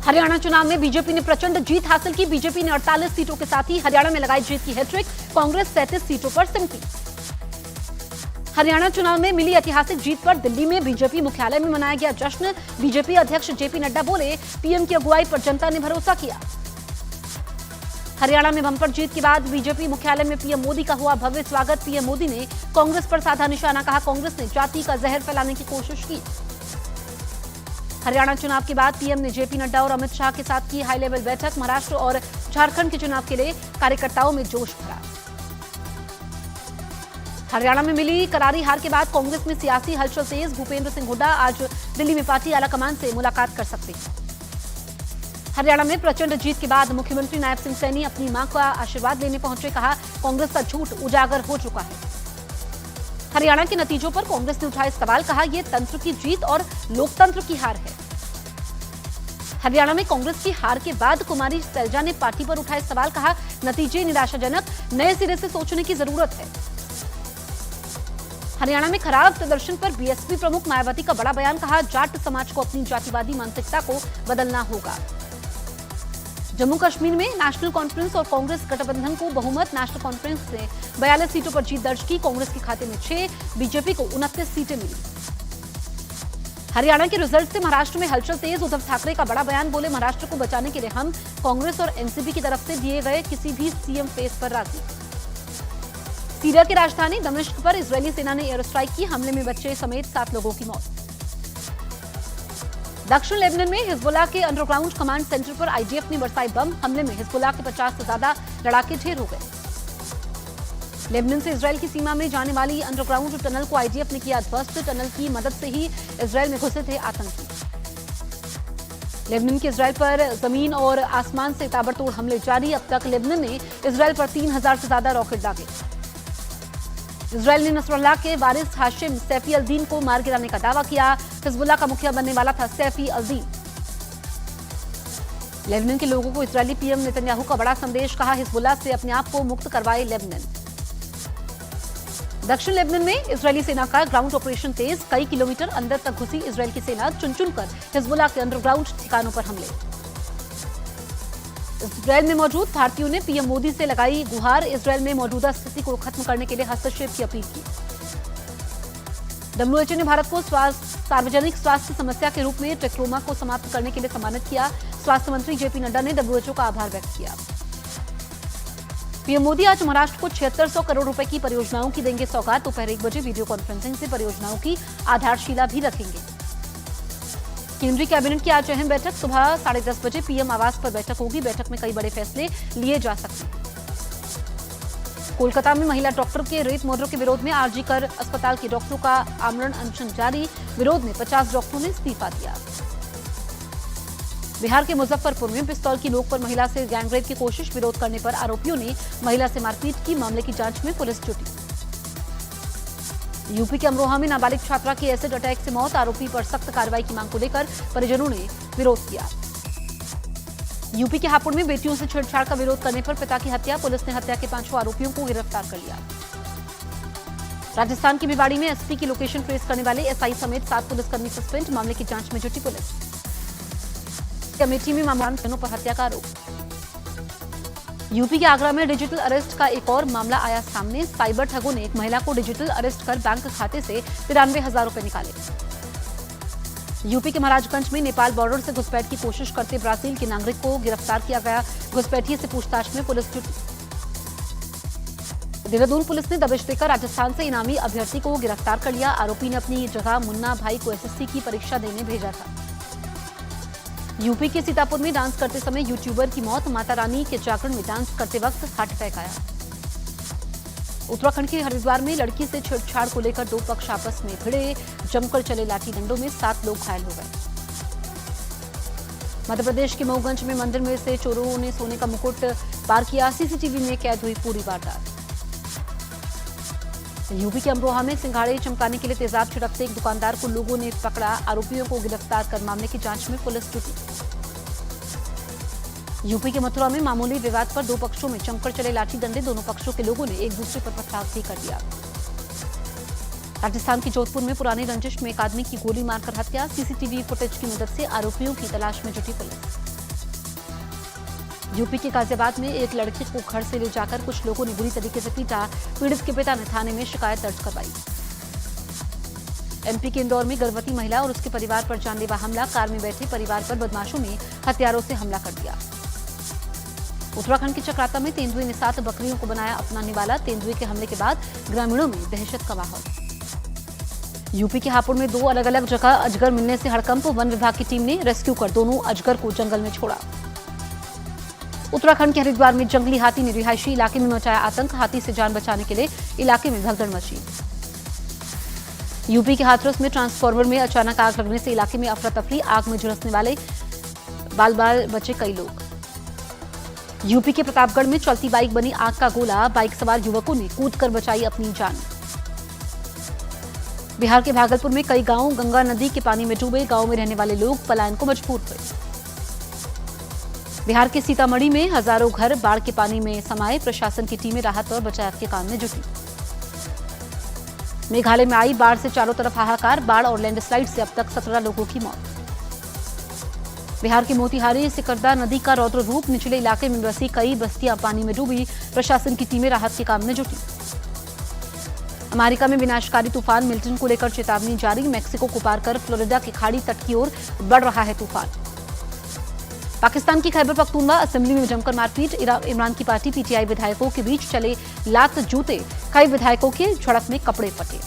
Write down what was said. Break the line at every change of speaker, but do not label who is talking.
हरियाणा चुनाव में बीजेपी ने प्रचंड जीत हासिल की। बीजेपी ने 48 सीटों के साथ ही हरियाणा में लगाई जीत की हैट्रिक। कांग्रेस 37 सीटों पर सिमटी। हरियाणा चुनाव में मिली ऐतिहासिक जीत पर दिल्ली में बीजेपी मुख्यालय में मनाया गया जश्न। बीजेपी अध्यक्ष जेपी नड्डा बोले, पीएम की अगुवाई पर जनता ने भरोसा किया। हरियाणा में बंपर जीत के बाद बीजेपी मुख्यालय में पीएम मोदी का हुआ भव्य स्वागत। पीएम मोदी ने कांग्रेस पर साधा निशाना, कहा कांग्रेस ने जाति का जहर फैलाने की कोशिश की। हरियाणा चुनाव के बाद पीएम ने जेपी नड्डा और अमित शाह के साथ की हाई लेवल बैठक। महाराष्ट्र और झारखंड के चुनाव के लिए कार्यकर्ताओं में जोश भरा। हरियाणा में मिली करारी हार के बाद कांग्रेस में सियासी हलचल तेज। भूपेंद्र सिंह हुड्डा आज दिल्ली में पार्टी आलाकमान से मुलाकात कर सकते हैं। हरियाणा में प्रचंड जीत के बाद मुख्यमंत्री नायब सिंह सैनी अपनी मां का आशीर्वाद लेने पहुंचे। कहा कांग्रेस का झूठ उजागर हो चुका है। हरियाणा के नतीजों पर कांग्रेस ने उठाए सवाल, कहा यह तंत्र की जीत और लोकतंत्र की हार है। हरियाणा में कांग्रेस की हार के बाद कुमारी सैलजा ने पार्टी पर उठाए सवाल, कहा नतीजे निराशाजनक, नए सिरे से सोचने की जरूरत है। हरियाणा में खराब प्रदर्शन पर बीएसपी प्रमुख मायावती का बड़ा बयान, कहा जाट समाज को अपनी जातिवादी मानसिकता को बदलना होगा। जम्मू कश्मीर में नेशनल कॉन्फ्रेंस और कांग्रेस गठबंधन को बहुमत। नेशनल कॉन्फ्रेंस ने 42 सीटों पर जीत दर्ज की। कांग्रेस के खाते में 6, बीजेपी को 29 सीटें मिली। हरियाणा के रिजल्ट से महाराष्ट्र में हलचल तेज। उद्धव ठाकरे का बड़ा बयान, बोले महाराष्ट्र को बचाने के लिए हम कांग्रेस और एनसीपी की तरफ से दिए गए किसी भी सीएम फेस पर राजी। सीरिया की राजधानी दमिश्क पर इजरायली सेना ने एयर स्ट्राइक की। हमले में बच्चे समेत 7 लोगों की मौत। दक्षिण लेबनान में हिजबुल्लाह के अंडरग्राउंड कमांड सेंटर पर आईडीएफ ने बरसाई बम। हमले में हिजबुल्लाह के 50 से ज्यादा लड़ाके ढेर हो गए। लेबनान से इजरायल की सीमा में जाने वाली अंडरग्राउंड टनल को आईडीएफ ने किया ध्वस्त। टनल की मदद से ही इजरायल में घुसे थे आतंकी। लेबनान के इजरायल पर जमीन और आसमान से ताबड़तोड़ हमले जारी। अब तक लेबनान ने इजरायल पर 3000 से ज्यादा रॉकेट दागे। इजरायल ने नसरुल्लाह के वारिस हाशिम सैफी अल-दीन को मार गिराने का दावा किया। हिजबुल्लाह का मुखिया बनने वाला था सैफी अल-दीन। लेबनान के लोगों को इजरायली पीएम नेतन्याहू का बड़ा संदेश, कहा हिजबुल्लाह से अपने आप को मुक्त करवाए लेबनान। दक्षिण लेबनान में इजरायली सेना का ग्राउंड ऑपरेशन तेज। कई किलोमीटर अंदर तक घुसी इजरायल की सेना, चुन चुनकर हिजबुल्लाह के अंडरग्राउंड ठिकानों पर हमले। इजरायल में मौजूद भारतीयों ने पीएम मोदी से लगाई गुहार। इजरायल में मौजूदा स्थिति को खत्म करने के लिए हस्तक्षेप की अपील की। डब्ल्यूएचओ ने भारत को सार्वजनिक स्वास्थ्य समस्या के रूप में ट्रैकोमा को समाप्त करने के लिए सम्मानित किया। स्वास्थ्य मंत्री जेपी नड्डा ने डब्ल्यूएचओ का आभार व्यक्त किया। पीएम मोदी आज महाराष्ट्र को 7600 करोड़ रुपए की परियोजनाओं की देंगे सौगात। दोपहर 1 बजे वीडियो कॉन्फ्रेंसिंग से परियोजनाओं की आधारशिला भी रखेंगे। केंद्रीय कैबिनेट की आज अहम बैठक। सुबह 10:30 बजे पीएम आवास पर बैठक होगी। बैठक में कई बड़े फैसले लिए जा सकते हैं। कोलकाता में महिला डॉक्टर के रेप मर्डर के विरोध में आरजी कर अस्पताल के डॉक्टरों का आमरण अनशन जारी। विरोध में 50 डॉक्टरों ने इस्तीफा दिया। बिहार के मुजफ्फरपुर में पिस्तौल की नोक पर महिला से गैंगरेप की कोशिश। विरोध करने पर आरोपियों ने महिला से मारपीट की। मामले की जांच में पुलिस जुटी। यूपी के अमरोहा में नाबालिग छात्रा की एसिड अटैक से मौत। आरोपी पर सख्त कार्रवाई की मांग को लेकर परिजनों ने विरोध किया। यूपी के हापुड़ में बेटियों से छेड़छाड़ का विरोध करने पर पिता की हत्या। पुलिस ने हत्या के 5 आरोपियों को गिरफ्तार कर लिया। राजस्थान की भिवाड़ी में एसपी की लोकेशन ट्रेस करने वाले एसआई समेत 7 पुलिसकर्मी सस्पेंड। मामले की जांच में जुटी पुलिस। अमेठी में मामलों पर हत्या का आरोप। यूपी के आगरा में डिजिटल अरेस्ट का एक और मामला आया सामने। साइबर ठगों ने एक महिला को डिजिटल अरेस्ट कर बैंक खाते से 93,000 रुपए निकाले। यूपी के महाराजगंज में नेपाल बॉर्डर से घुसपैठ की कोशिश करते ब्राजील के नागरिक को गिरफ्तार किया गया। घुसपैठिए से पूछताछ में पुलिस जुटी। देहरादून पुलिस ने दबिश देकर राजस्थान से इनामी अभ्यर्थी को गिरफ्तार कर लिया। आरोपी ने अपनी जगह मुन्ना भाई को एसएससी की परीक्षा देने भेजा था। यूपी के सीतापुर में डांस करते समय यूट्यूबर की मौत। माता रानी के जागरण में डांस करते वक्त हार्ट अटैक आया। उत्तराखंड के हरिद्वार में लड़की से छेड़छाड़ को लेकर 2 पक्ष आपस में भिड़े। जमकर चले लाठी डंडों में 7 लोग घायल हो गए। मध्य प्रदेश के मऊगंज में मंदिर में से चोरों ने सोने का मुकुट पार किया। सीसीटीवी में कैद हुई पूरी वारदात। यूपी के अमरोहा में सिंघाड़े चमकाने के लिए तेजाब छिड़कते एक दुकानदार को लोगों ने पकड़ा। आरोपियों को गिरफ्तार कर मामले की जांच में पुलिस जुटी। यूपी के मथुरा में मामूली विवाद पर 2 पक्षों में जमकर चले लाठी डंडे। दोनों पक्षों के लोगों ने एक दूसरे पर पथराव भी कर दिया। राजस्थान के जोधपुर में पुरानी रंजिश में एक आदमी की गोली मारकर हत्या। सीसीटीवी फुटेज की मदद से आरोपियों की तलाश में जुटी पुलिस। यूपी के गाजियाबाद में एक लड़की को घर से ले जाकर कुछ लोगों ने बुरी तरीके से पीटा। पीड़ित के पिता ने थाने में शिकायत दर्ज करवाई। एमपी के इंदौर में गर्भवती महिला और उसके परिवार पर जानलेवा हमला। कार में बैठे परिवार पर बदमाशों ने हथियारों से हमला कर दिया। उत्तराखंड के चक्राता में तेंदुए ने 7 बकरियों को बनाया अपना निवाला। तेंदुए के हमले के बाद ग्रामीणों में दहशत का माहौल। यूपी के हापुड़ में 2 अलग अलग जगह अजगर मिलने से हड़कंप। वन विभाग की टीम ने रेस्क्यू कर दोनों अजगर को जंगल में छोड़ा। उत्तराखंड के हरिद्वार में जंगली हाथी ने रिहायशी इलाके में मचाया आतंक। हाथी से जान बचाने के लिए इलाके में भगदड़ मची। यूपी के हाथरस में ट्रांसफार्मर में अचानक आग लगने से इलाके में अफरा तफरी। आग में झुलसने वाले बाल बचे कई लोग। यूपी के प्रतापगढ़ में चलती बाइक बनी आग का गोला। बाइक सवार युवकों ने कूदकर बचाई अपनी जान। बिहार के भागलपुर में कई गांव गंगा नदी के पानी में डूबे। गांव में रहने वाले लोग पलायन को मजबूर हुए। बिहार के सीतामढ़ी में हजारों घर बाढ़ के पानी में समाये। प्रशासन की टीमें राहत और बचाव के काम में जुटी। मेघालय में आई बाढ़ से चारों तरफ हाहाकार। बाढ़ और लैंडस्लाइड से अब तक 17 लोगों की मौत। बिहार के मोतिहारी सिकरदा नदी का रौद्र रूप। निचले इलाके में बसी कई बस्तियां पानी में डूबी। प्रशासन की टीमें राहत के काम में जुटी। अमेरिका में विनाशकारी तूफान मिल्टन को लेकर चेतावनी जारी। मैक्सिको को पार कर फ्लोरिडा की खाड़ी तट की ओर बढ़ रहा है तूफान। पाकिस्तान की खैबर पख्तूनवा असेंबली में जमकर मारपीट। इमरान की पार्टी पीटीआई विधायकों के बीच चले लात जूते। कई विधायकों के झड़प में कपड़े फटे।